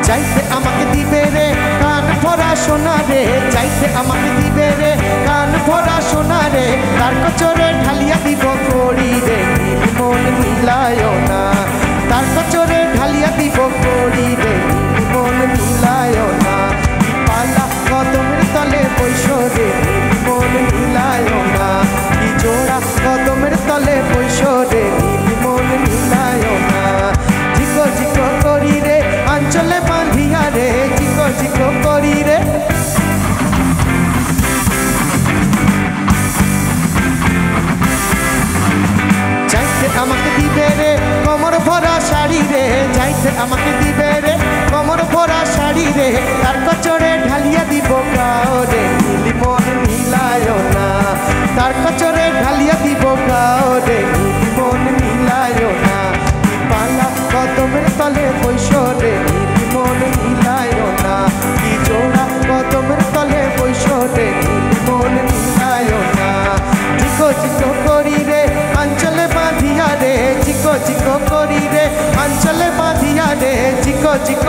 চাইতে আমাকে দিবে রে কান ভরা সোনা রে, চাইতে আমাকে দিবে রে কান ভরা সোনা রে, তার কচরে ঢালিয়া দিব কড়ি রে নীল মন মিলায় না, তার কচরে ঢালিয়া দিব কড়ি রে নীল মন মিলায় না, পালা কদমের তলে বৈশ রে নীল মন মিলায় না, কি জোড়া কদমের তলে বৈশ রে নীল মন মিলায় না, ঝিকো ঝিকো করি রে আঞ্চলে বাঁধিয়া রে, ঝিকো ঝিকো করি রে চাইতে আমাকে দিবে রে কমর ভরা শাড়ি রে, চাইতে আমাকে দিবে রে কমর ভরা শাড়ি রে, তার কচরে ঢালিয়া দিব গাও রে নীল মন মিলায় না, তার কচরে ঢালিয়া দিব গাও রে নীল মন মিলায় না, পালা কদমের তলে বৈশ রে নীল মন মিলায় না, কি জোড়া কদমের তলে বৈশ রে নীল মন মিলায় না, ঝিকো ঝিকো করি রে আঞ্চলে বাঁধিয়া রে, ঝিকো ঝিকো করি রে আঞ্চলে বাঁধিয়া রে, ঝিকো ঝিকো